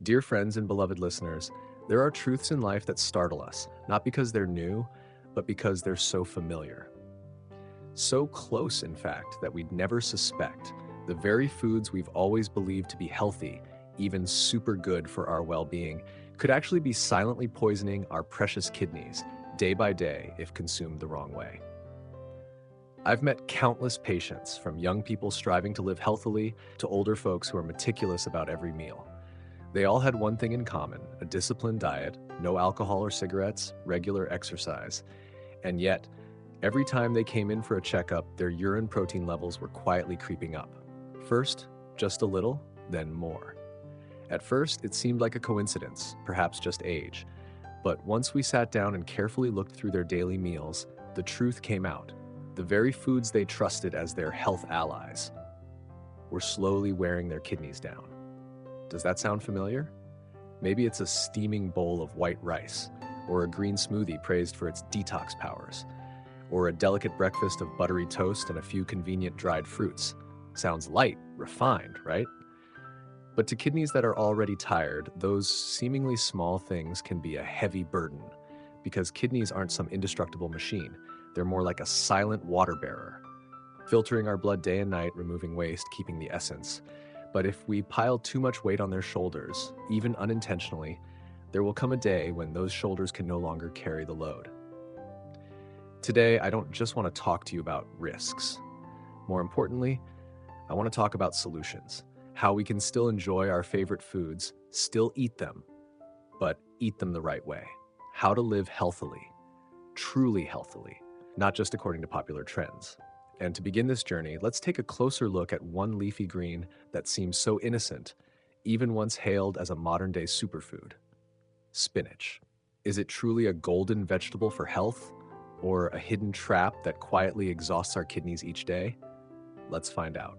Dear friends and beloved listeners, there are truths in life that startle us, not because they're new, but because they're so familiar. So close, in fact, that we'd never suspect. The very foods we've always believed to be healthy, even super good for our well being, could actually be silently poisoning our precious kidneys day by day if consumed the wrong way. I've met countless patients, from young people striving to live healthily to older folks who are meticulous about every meal. They all had one thing in common: a disciplined diet, no alcohol or cigarettes, regular exercise. And yet, every time they came in for a checkup, their urine protein levels were quietly creeping up. First, just a little, then more. At first, it seemed like a coincidence, perhaps just age. But once we sat down and carefully looked through their daily meals, the truth came out. The very foods they trusted as their health allies were slowly wearing their kidneys down. Does that sound familiar? Maybe it's a steaming bowl of white rice, or a green smoothie praised for its detox powers, or a delicate breakfast of buttery toast and a few convenient dried fruits. Sounds light, refined, right? But to kidneys that are already tired, those seemingly small things can be a heavy burden, because kidneys aren't some indestructible machine. They're more like a silent water bearer, filtering our blood day and night, removing waste, keeping the essence. But if we pile too much weight on their shoulders, even unintentionally, there will come a day when those shoulders can no longer carry the load. Today, I don't just want to talk to you about risks. More importantly, I want to talk about solutions. How we can still enjoy our favorite foods, still eat them, but eat them the right way. How to live healthily, truly healthily, not just according to popular trends. And to begin this journey, let's take a closer look at one leafy green that seems so innocent, even once hailed as a modern-day superfood: spinach. Is it truly a golden vegetable for health, or a hidden trap that quietly exhausts our kidneys each day? Let's find out.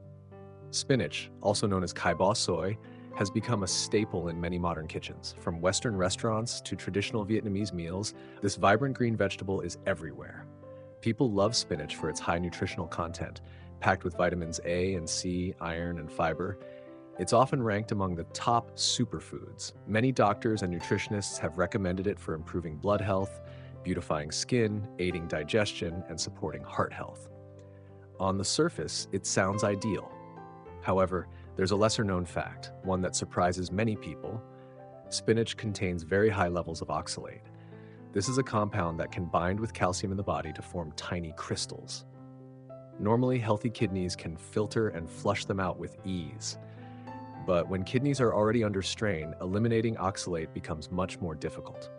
Spinach, also known as kai bao soy, has become a staple in many modern kitchens. From Western restaurants to traditional Vietnamese meals, this vibrant green vegetable is everywhere. People love spinach for its high nutritional content, packed with vitamins A and C, iron, and fiber. It's often ranked among the top superfoods. Many doctors and nutritionists have recommended it for improving blood health, beautifying skin, aiding digestion, and supporting heart health. On the surface, it sounds ideal. However, there's a lesser-known fact, one that surprises many people. Spinach contains very high levels of oxalate. This is a compound that can bind with calcium in the body to form tiny crystals. Normally, healthy kidneys can filter and flush them out with ease. But when kidneys are already under strain, eliminating oxalate becomes much more difficult.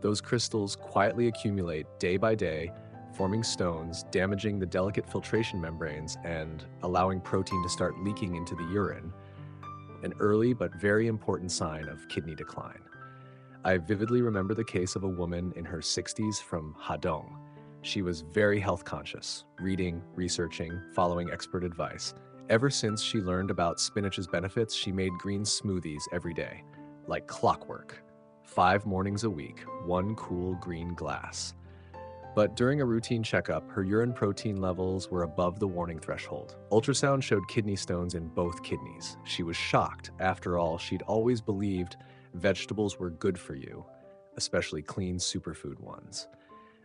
Those crystals quietly accumulate day by day, forming stones, damaging the delicate filtration membranes, and allowing protein to start leaking into the urine, an early but very important sign of kidney decline. I vividly remember the case of a woman in her 60s from Hadong. She was very health conscious, reading, researching, following expert advice. Ever since she learned about spinach's benefits, she made green smoothies every day, like clockwork. 5 mornings a week, 1 cool green glass. But during a routine checkup, her urine protein levels were above the warning threshold. Ultrasound showed kidney stones in both kidneys. She was shocked. After all, she'd always believed vegetables were good for you, especially clean superfood ones.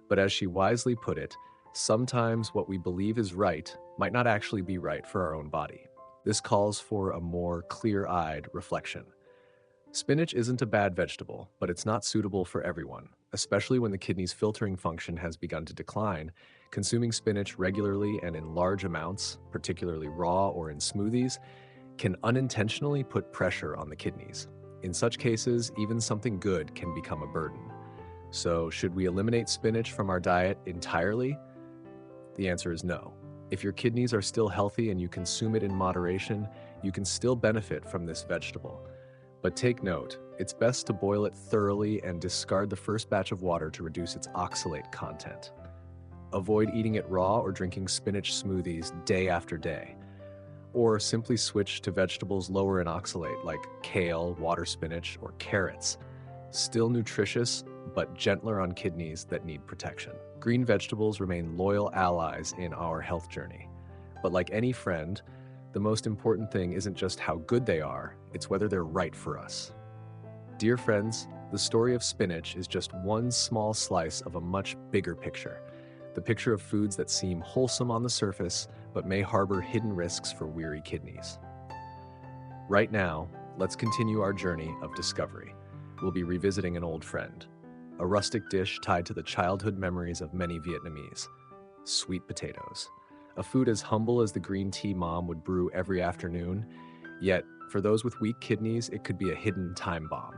But as she wisely put it, sometimes what we believe is right might not actually be right for our own body. This calls for a more clear-eyed reflection. Spinach isn't a bad vegetable, but it's not suitable for everyone, especially when the kidney's filtering function has begun to decline. Consuming spinach regularly and in large amounts, particularly raw or in smoothies, can unintentionally put pressure on the kidneys. In such cases, even something good can become a burden. So, should we eliminate spinach from our diet entirely? The answer is no. If your kidneys are still healthy and you consume it in moderation, you can still benefit from this vegetable. But take note, it's best to boil it thoroughly and discard the first batch of water to reduce its oxalate content. Avoid eating it raw or drinking spinach smoothies day after day. Or simply switch to vegetables lower in oxalate like kale, water spinach, or carrots. Still nutritious, but gentler on kidneys that need protection. Green vegetables remain loyal allies in our health journey. But like any friend, the most important thing isn't just how good they are, it's whether they're right for us. Dear friends, the story of spinach is just one small slice of a much bigger picture. The picture of foods that seem wholesome on the surface, but may harbor hidden risks for weary kidneys. Right now, let's continue our journey of discovery. We'll be revisiting an old friend, a rustic dish tied to the childhood memories of many Vietnamese: sweet potatoes. A food as humble as the green tea mom would brew every afternoon, yet, for those with weak kidneys, it could be a hidden time bomb.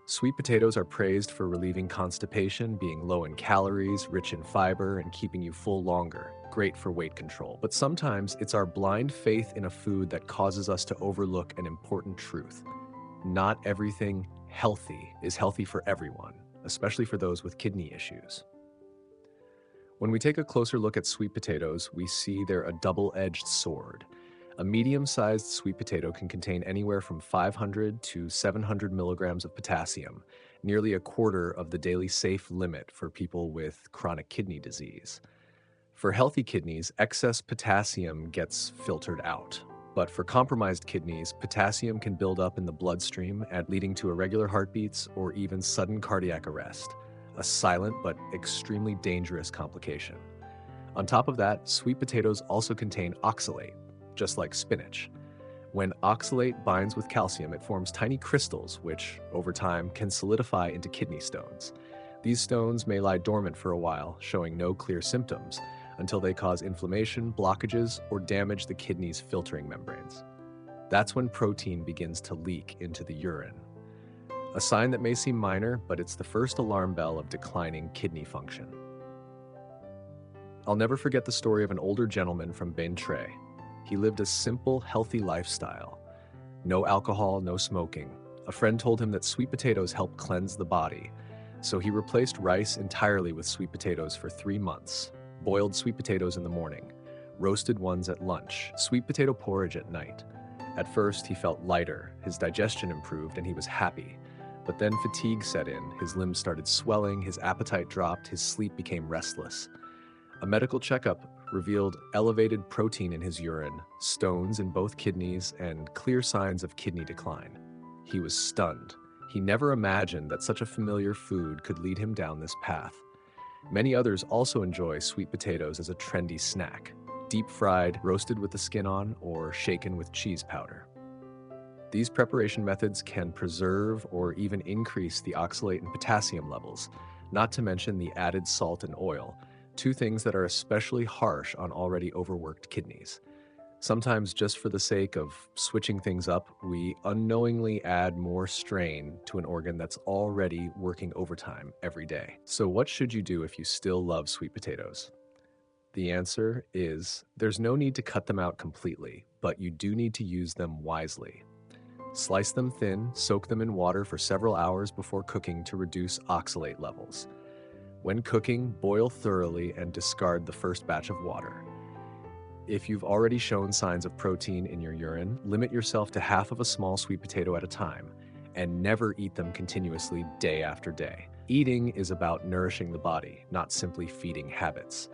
Sweet potatoes are praised for relieving constipation, being low in calories, rich in fiber, and keeping you full longer. Great for weight control. But sometimes it's our blind faith in a food that causes us to overlook an important truth. Not everything healthy is healthy for everyone, especially for those with kidney issues. When we take a closer look at sweet potatoes, we see they're a double-edged sword. A medium-sized sweet potato can contain anywhere from 500 to 700 milligrams of potassium, nearly a quarter of the daily safe limit for people with chronic kidney disease. For healthy kidneys, excess potassium gets filtered out. But for compromised kidneys, potassium can build up in the bloodstream, leading to irregular heartbeats or even sudden cardiac arrest, a silent but extremely dangerous complication. On top of that, sweet potatoes also contain oxalate, just like spinach. When oxalate binds with calcium, it forms tiny crystals, which, over time, can solidify into kidney stones. These stones may lie dormant for a while, showing no clear symptoms, until they cause inflammation, blockages, or damage the kidney's filtering membranes. That's when protein begins to leak into the urine. A sign that may seem minor, but it's the first alarm bell of declining kidney function. I'll never forget the story of an older gentleman from Bến Tre. He lived a simple, healthy lifestyle. No alcohol, no smoking. A friend told him that sweet potatoes help cleanse the body, so he replaced rice entirely with sweet potatoes for 3 months. Boiled sweet potatoes in the morning, roasted ones at lunch, sweet potato porridge at night. At first, he felt lighter, his digestion improved, and he was happy. But then fatigue set in, his limbs started swelling, his appetite dropped, his sleep became restless. A medical checkup revealed elevated protein in his urine, stones in both kidneys, and clear signs of kidney decline. He was stunned. He never imagined that such a familiar food could lead him down this path. Many others also enjoy sweet potatoes as a trendy snack, deep-fried, roasted with the skin on, or shaken with cheese powder. These preparation methods can preserve or even increase the oxalate and potassium levels, not to mention the added salt and oil, two things that are especially harsh on already overworked kidneys. Sometimes, just for the sake of switching things up, we unknowingly add more strain to an organ that's already working overtime every day. So what should you do if you still love sweet potatoes? The answer is there's no need to cut them out completely, but you do need to use them wisely. Slice them thin, soak them in water for several hours before cooking to reduce oxalate levels. When cooking, boil thoroughly and discard the first batch of water. If you've already shown signs of protein in your urine, limit yourself to half of a small sweet potato at a time, and never eat them continuously day after day. Eating is about nourishing the body, not simply feeding habits.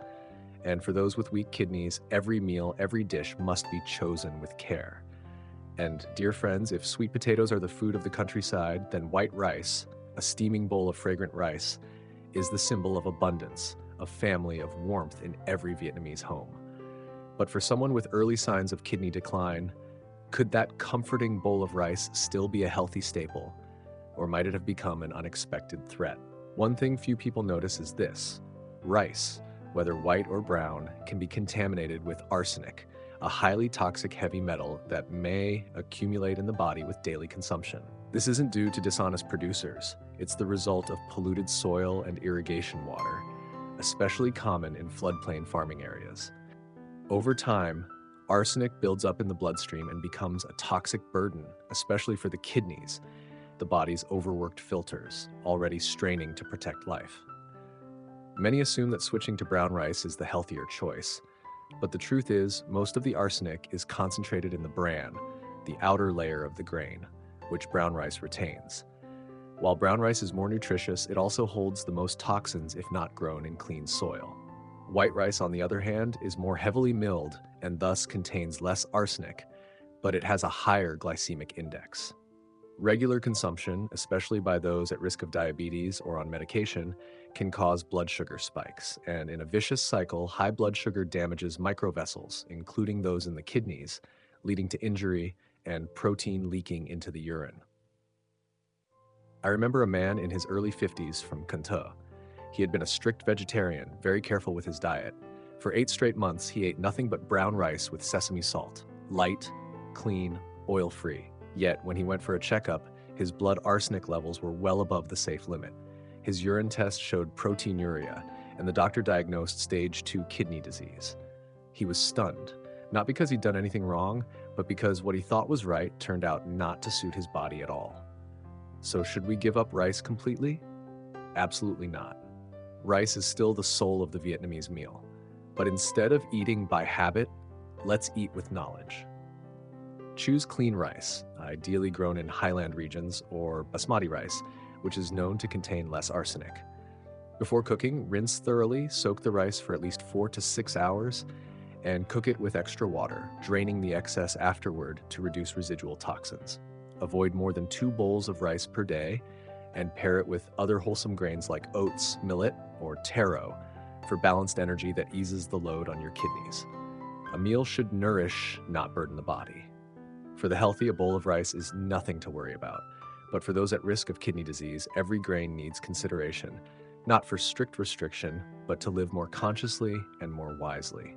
And for those with weak kidneys, every meal, every dish must be chosen with care. And dear friends, if sweet potatoes are the food of the countryside, then white rice, a steaming bowl of fragrant rice, is the symbol of abundance, of family, of warmth in every Vietnamese home. But for someone with early signs of kidney decline, could that comforting bowl of rice still be a healthy staple? Or might it have become an unexpected threat? One thing few people notice is this: rice, whether white or brown, can be contaminated with arsenic, a highly toxic heavy metal that may accumulate in the body with daily consumption. This isn't due to dishonest producers. It's the result of polluted soil and irrigation water, especially common in floodplain farming areas. Over time, arsenic builds up in the bloodstream and becomes a toxic burden, especially for the kidneys, the body's overworked filters, already straining to protect life. Many assume that switching to brown rice is the healthier choice, but the truth is, most of the arsenic is concentrated in the bran, the outer layer of the grain, which brown rice retains. While brown rice is more nutritious, it also holds the most toxins if not grown in clean soil. White rice, on the other hand, is more heavily milled and thus contains less arsenic, but it has a higher glycemic index. Regular consumption, especially by those at risk of diabetes or on medication, can cause blood sugar spikes. And in a vicious cycle, high blood sugar damages microvessels, including those in the kidneys, leading to injury and protein leaking into the urine. I remember a man in his early 50s from Kanto. He had been a strict vegetarian, very careful with his diet. For 8 straight months, he ate nothing but brown rice with sesame salt, light, clean, oil-free. Yet, when he went for a checkup, his blood arsenic levels were well above the safe limit. His urine test showed proteinuria, and the doctor diagnosed stage 2 kidney disease. He was stunned, not because he'd done anything wrong, but because what he thought was right turned out not to suit his body at all. So should we give up rice completely? Absolutely not. Rice is still the soul of the Vietnamese meal. But instead of eating by habit, let's eat with knowledge. Choose clean rice, ideally grown in highland regions, or basmati rice, which is known to contain less arsenic. Before cooking, rinse thoroughly, soak the rice for at least 4 to 6 hours, and cook it with extra water, draining the excess afterward to reduce residual toxins. Avoid more than 2 bowls of rice per day, and pair it with other wholesome grains like oats, millet, or taro for balanced energy that eases the load on your kidneys. A meal should nourish, not burden the body. For the healthy, a bowl of rice is nothing to worry about. But for those at risk of kidney disease, every grain needs consideration, not for strict restriction, but to live more consciously and more wisely.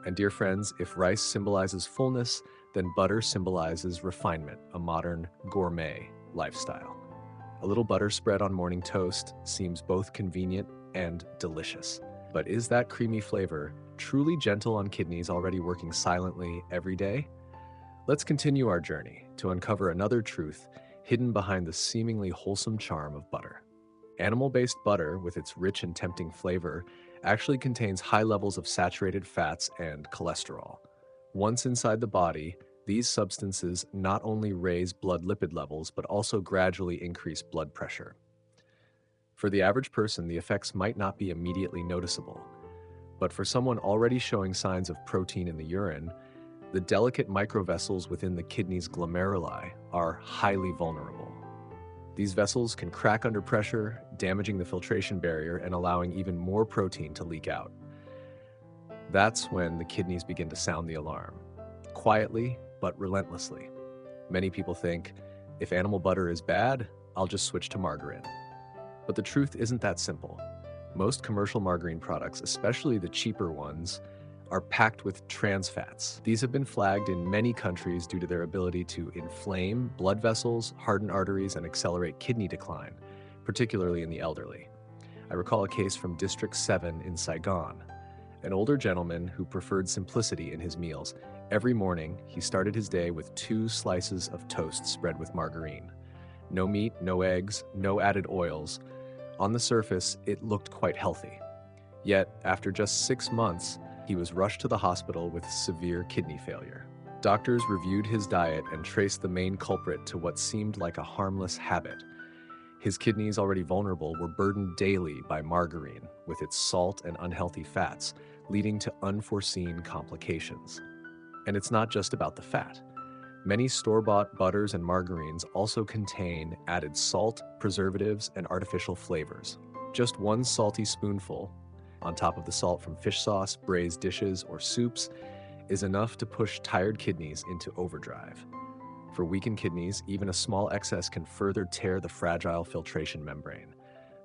And dear friends, if rice symbolizes fullness, then butter symbolizes refinement, a modern gourmet lifestyle. A little butter spread on morning toast seems both convenient and delicious. But is that creamy flavor truly gentle on kidneys already working silently every day? Let's continue our journey to uncover another truth hidden behind the seemingly wholesome charm of butter. Animal-based butter, with its rich and tempting flavor, actually contains high levels of saturated fats and cholesterol. Once inside the body, these substances not only raise blood lipid levels, but also gradually increase blood pressure. For the average person, the effects might not be immediately noticeable, but for someone already showing signs of protein in the urine, the delicate microvessels within the kidney's glomeruli are highly vulnerable. These vessels can crack under pressure, damaging the filtration barrier and allowing even more protein to leak out. That's when the kidneys begin to sound the alarm, quietly but relentlessly. Many people think, if animal butter is bad, I'll just switch to margarine. But the truth isn't that simple. Most commercial margarine products, especially the cheaper ones, are packed with trans fats. These have been flagged in many countries due to their ability to inflame blood vessels, harden arteries, and accelerate kidney decline, particularly in the elderly. I recall a case from District 7 in Saigon. An older gentleman who preferred simplicity in his meals. Every morning, he started his day with 2 slices of toast spread with margarine. No meat, no eggs, no added oils. On the surface, it looked quite healthy. Yet, after just 6 months, he was rushed to the hospital with severe kidney failure. Doctors reviewed his diet and traced the main culprit to what seemed like a harmless habit. His kidneys, already vulnerable, were burdened daily by margarine with its salt and unhealthy fats, leading to unforeseen complications. And it's not just about the fat. Many store-bought butters and margarines also contain added salt, preservatives, and artificial flavors. Just 1 salty spoonful, on top of the salt from fish sauce, braised dishes, or soups, is enough to push tired kidneys into overdrive. For weakened kidneys, even a small excess can further tear the fragile filtration membrane.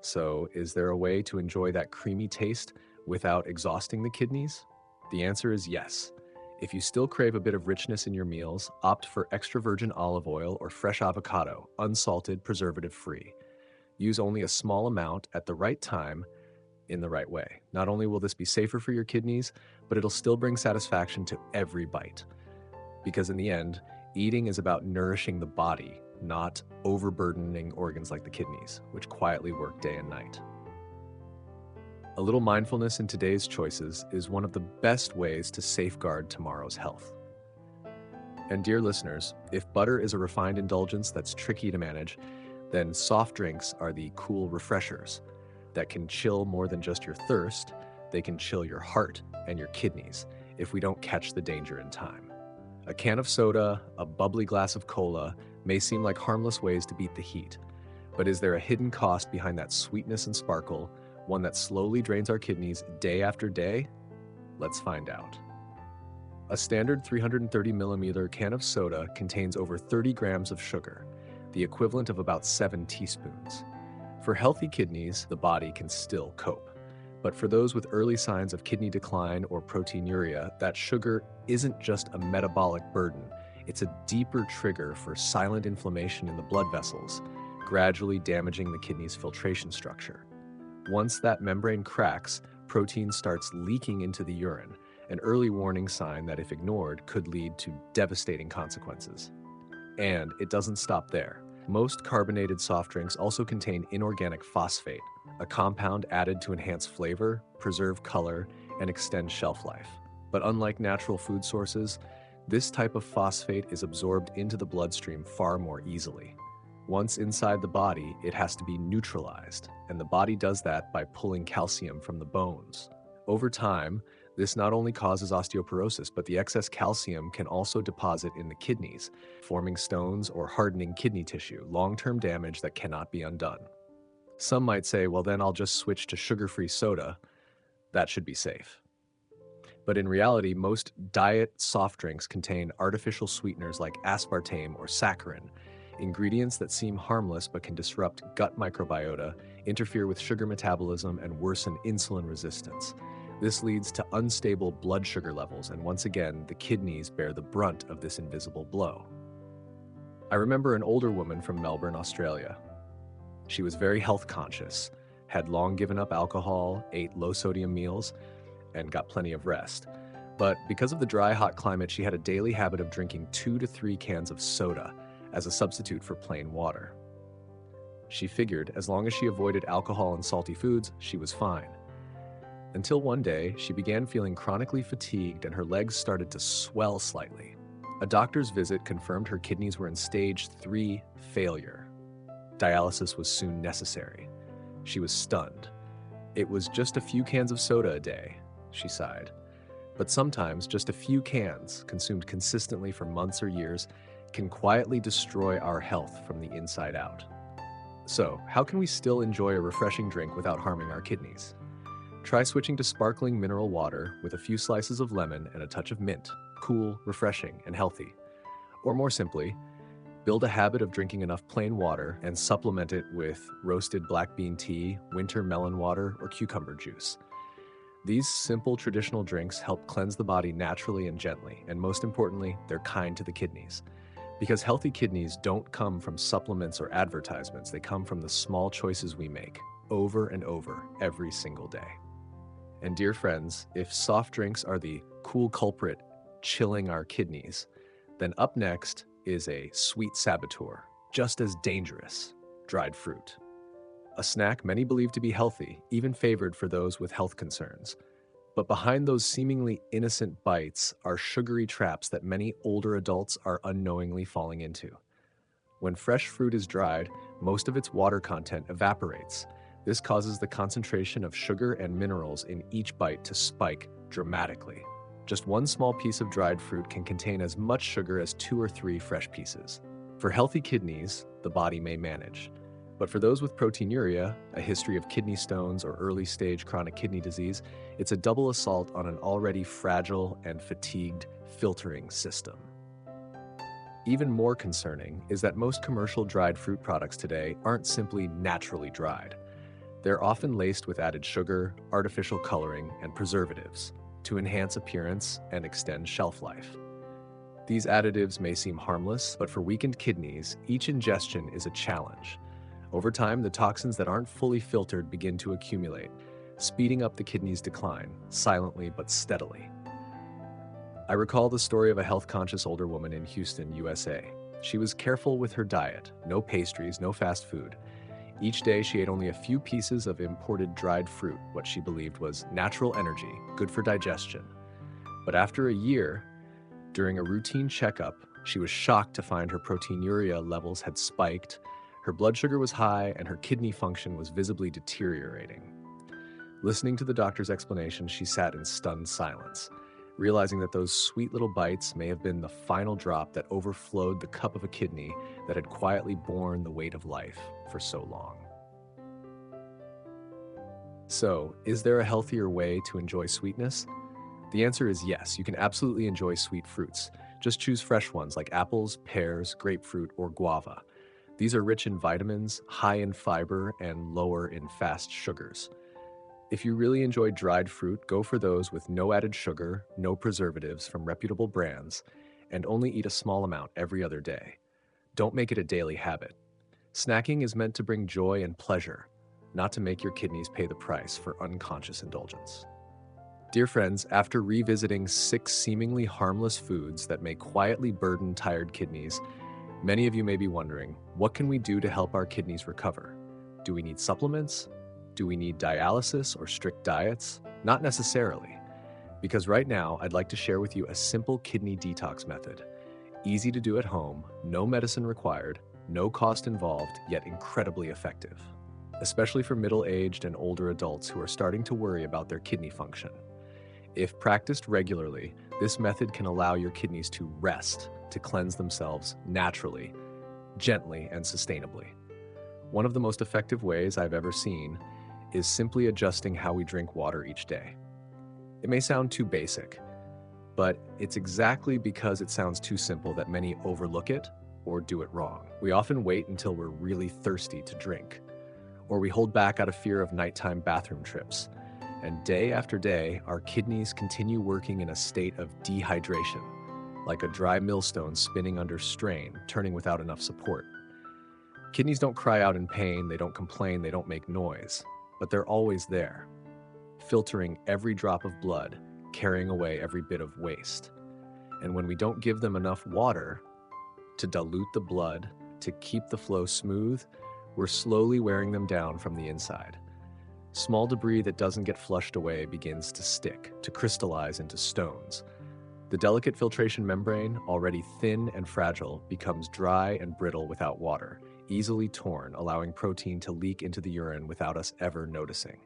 So, is there a way to enjoy that creamy taste without exhausting the kidneys? The answer is yes. If you still crave a bit of richness in your meals, opt for extra virgin olive oil or fresh avocado, unsalted, preservative-free. Use only a small amount at the right time in the right way. Not only will this be safer for your kidneys, but it'll still bring satisfaction to every bite. Because in the end, eating is about nourishing the body, not overburdening organs like the kidneys, which quietly work day and night. A little mindfulness in today's choices is one of the best ways to safeguard tomorrow's health. And dear listeners, if butter is a refined indulgence that's tricky to manage, then soft drinks are the cool refreshers that can chill more than just your thirst. They can chill your heart and your kidneys if we don't catch the danger in time. A can of soda, a bubbly glass of cola may seem like harmless ways to beat the heat. But is there a hidden cost behind that sweetness and sparkle, one that slowly drains our kidneys day after day? Let's find out. A standard 330 milliliter can of soda contains over 30 grams of sugar, the equivalent of about 7 teaspoons. For healthy kidneys, the body can still cope. But for those with early signs of kidney decline or proteinuria, that sugar isn't just a metabolic burden, it's a deeper trigger for silent inflammation in the blood vessels, gradually damaging the kidney's filtration structure. Once that membrane cracks, protein starts leaking into the urine, an early warning sign that if ignored could lead to devastating consequences. And it doesn't stop there. Most carbonated soft drinks also contain inorganic phosphate, a compound added to enhance flavor, preserve color, and extend shelf life. But unlike natural food sources, this type of phosphate is absorbed into the bloodstream far more easily. Once inside the body, it has to be neutralized, and the body does that by pulling calcium from the bones. Over time, this not only causes osteoporosis, but the excess calcium can also deposit in the kidneys, forming stones or hardening kidney tissue, long-term damage that cannot be undone. Some might say, well, then I'll just switch to sugar-free soda. That should be safe. But in reality, most diet soft drinks contain artificial sweeteners like aspartame or saccharin, ingredients that seem harmless but can disrupt gut microbiota, interfere with sugar metabolism, and worsen insulin resistance. This leads to unstable blood sugar levels, and once again, the kidneys bear the brunt of this invisible blow. I remember an older woman from Melbourne, Australia. She was very health conscious, had long given up alcohol, ate low-sodium meals, and got plenty of rest. But because of the dry, hot climate, she had a daily habit of drinking 2 to 3 cans of soda as a substitute for plain water. She figured as long as she avoided alcohol and salty foods, she was fine. Until one day, she began feeling chronically fatigued and her legs started to swell slightly. A doctor's visit confirmed her kidneys were in stage 3 failure. Dialysis was soon necessary. She was stunned. It was just a few cans of soda a day, she sighed. But sometimes just a few cans, consumed consistently for months or years, can quietly destroy our health from the inside out. So, how can we still enjoy a refreshing drink without harming our kidneys? Try switching to sparkling mineral water with a few slices of lemon and a touch of mint, cool, refreshing, and healthy. Or more simply, build a habit of drinking enough plain water and supplement it with roasted black bean tea, winter melon water, or cucumber juice. These simple traditional drinks help cleanse the body naturally and gently, and most importantly, they're kind to the kidneys. Because healthy kidneys don't come from supplements or advertisements, they come from the small choices we make, over and over, every single day. And dear friends, if soft drinks are the cool culprit chilling our kidneys, then up next is a sweet saboteur, just as dangerous, dried fruit. A snack many believe to be healthy, even favored for those with health concerns. But behind those seemingly innocent bites are sugary traps that many older adults are unknowingly falling into. When fresh fruit is dried, most of its water content evaporates. This causes the concentration of sugar and minerals in each bite to spike dramatically. Just one small piece of dried fruit can contain as much sugar as 2 or 3 fresh pieces. For healthy kidneys, the body may manage. But for those with proteinuria, a history of kidney stones, or early-stage chronic kidney disease, it's a double assault on an already fragile and fatigued filtering system. Even more concerning is that most commercial dried fruit products today aren't simply naturally dried. They're often laced with added sugar, artificial coloring, and preservatives to enhance appearance and extend shelf life. These additives may seem harmless, but for weakened kidneys, each ingestion is a challenge. Over time, the toxins that aren't fully filtered begin to accumulate, speeding up the kidney's decline, silently but steadily. I recall the story of a health-conscious older woman in Houston, USA. She was careful with her diet, no pastries, no fast food. Each day, she ate only a few pieces of imported dried fruit, what she believed was natural energy, good for digestion. But after a year, during a routine checkup, she was shocked to find her proteinuria levels had spiked, her blood sugar was high, and her kidney function was visibly deteriorating. Listening to the doctor's explanation, she sat in stunned silence. realizing that those sweet little bites may have been the final drop that overflowed the cup of a kidney that had quietly borne the weight of life for so long. So, is there a healthier way to enjoy sweetness? The answer is yes, you can absolutely enjoy sweet fruits. Just choose fresh ones like apples, pears, grapefruit, or guava. These are rich in vitamins, high in fiber, and lower in fast sugars. If you really enjoy dried fruit, go for those with no added sugar, no preservatives from reputable brands, and only eat a small amount every other day. Don't make it a daily habit. Snacking is meant to bring joy and pleasure, not to make your kidneys pay the price for unconscious indulgence. Dear friends, after revisiting 6 seemingly harmless foods that may quietly burden tired kidneys, many of you may be wondering, what can we do to help our kidneys recover? Do we need supplements? Do we need dialysis or strict diets? Not necessarily, because right now I'd like to share with you a simple kidney detox method. Easy to do at home, no medicine required, no cost involved, yet incredibly effective, especially for middle-aged and older adults who are starting to worry about their kidney function. If practiced regularly, this method can allow your kidneys to rest, to cleanse themselves naturally, gently, and sustainably. One of the most effective ways I've ever seen is simply adjusting how we drink water each day. It may sound too basic, but it's exactly because it sounds too simple that many overlook it or do it wrong. We often wait until we're really thirsty to drink, or we hold back out of fear of nighttime bathroom trips. And day after day, our kidneys continue working in a state of dehydration, like a dry millstone spinning under strain, turning without enough support. Kidneys don't cry out in pain, they don't complain, they don't make noise, but they're always there, filtering every drop of blood, carrying away every bit of waste. And when we don't give them enough water to dilute the blood, to keep the flow smooth, we're slowly wearing them down from the inside. Small debris that doesn't get flushed away begins to stick, to crystallize into stones. The delicate filtration membrane, already thin and fragile, becomes dry and brittle without water, easily torn, allowing protein to leak into the urine without us ever noticing.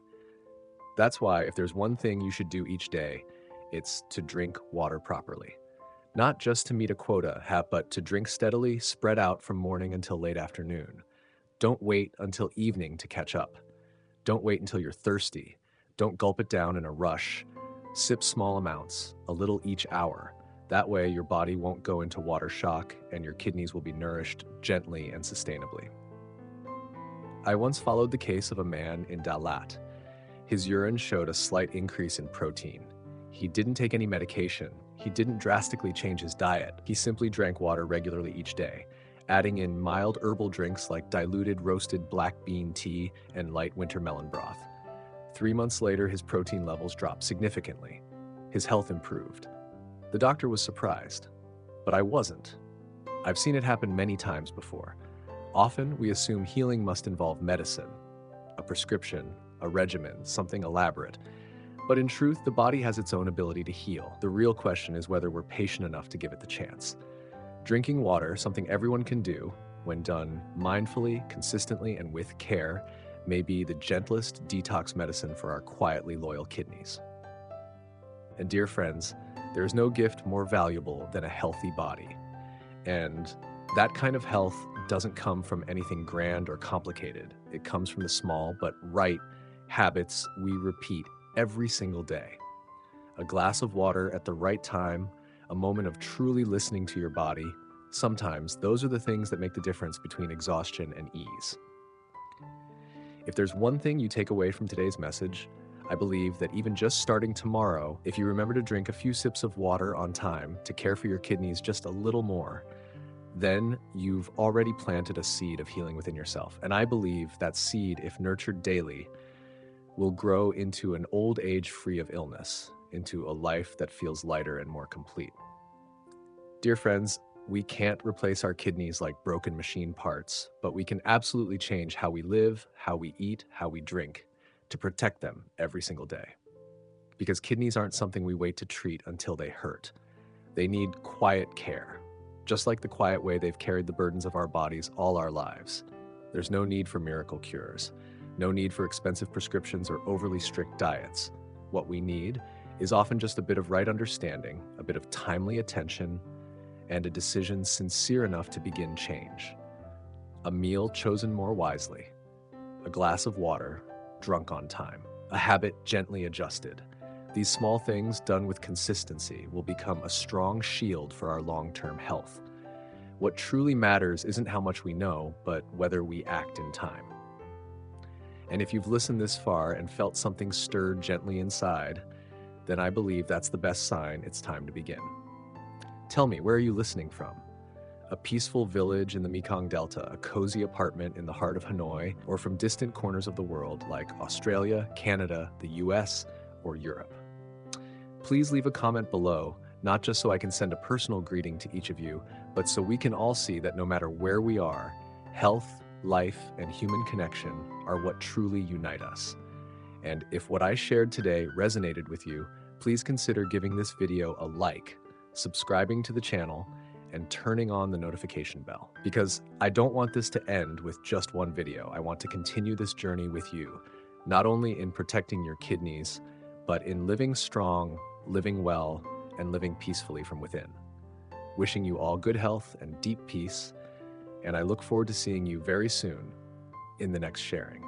That's why if there's one thing you should do each day, it's to drink water properly. Not just to meet a quota, but to drink steadily, spread out from morning until late afternoon. Don't wait until evening to catch up. Don't wait until you're thirsty. Don't gulp it down in a rush. Sip small amounts, a little each hour. That way your body won't go into water shock and your kidneys will be nourished gently and sustainably. I once followed the case of a man in Dalat. His urine showed a slight increase in protein. He didn't take any medication. He didn't drastically change his diet. He simply drank water regularly each day, adding in mild herbal drinks like diluted roasted black bean tea and light winter melon broth. 3 months later, his protein levels dropped significantly. His health improved. The doctor was surprised, but I wasn't. I've seen it happen many times before. Often, we assume healing must involve medicine, a prescription, a regimen, something elaborate. But in truth, the body has its own ability to heal. The real question is whether we're patient enough to give it the chance. Drinking water, something everyone can do, when done mindfully, consistently, and with care, may be the gentlest detox medicine for our quietly loyal kidneys. And dear friends, there is no gift more valuable than a healthy body. And that kind of health doesn't come from anything grand or complicated. It comes from the small but right habits we repeat every single day. A glass of water at the right time, a moment of truly listening to your body. Sometimes those are the things that make the difference between exhaustion and ease. If there's one thing you take away from today's message, I believe that even just starting tomorrow, if you remember to drink a few sips of water on time to care for your kidneys just a little more, then you've already planted a seed of healing within yourself. And I believe that seed, if nurtured daily, will grow into an old age free of illness, into a life that feels lighter and more complete. Dear friends, we can't replace our kidneys like broken machine parts, but we can absolutely change how we live, how we eat, how we drink, to protect them every single day. Because kidneys aren't something we wait to treat until they hurt. They need quiet care, just like the quiet way they've carried the burdens of our bodies all our lives. There's no need for miracle cures, no need for expensive prescriptions or overly strict diets. What we need is often just a bit of right understanding, a bit of timely attention, and a decision sincere enough to begin change. A meal chosen more wisely, a glass of water drunk on time, a habit gently adjusted. These small things done with consistency will become a strong shield for our long-term health. What truly matters isn't how much we know, but whether we act in time. And if you've listened this far and felt something stirred gently inside, then I believe that's the best sign it's time to begin. Tell me, where are you listening from? A peaceful village in the Mekong Delta, a cozy apartment in the heart of Hanoi, or from distant corners of the world like Australia, Canada, the US, or Europe? Please leave a comment below, not just so I can send a personal greeting to each of you, but so we can all see that no matter where we are, health, life, and human connection are what truly unite us. And if what I shared today resonated with you, please consider giving this video a like, subscribing to the channel, and turning on the notification bell. Because I don't want this to end with just one video. I want to continue this journey with you, not only in protecting your kidneys, but in living strong, living well, and living peacefully from within. Wishing you all good health and deep peace, and I look forward to seeing you very soon in the next sharing.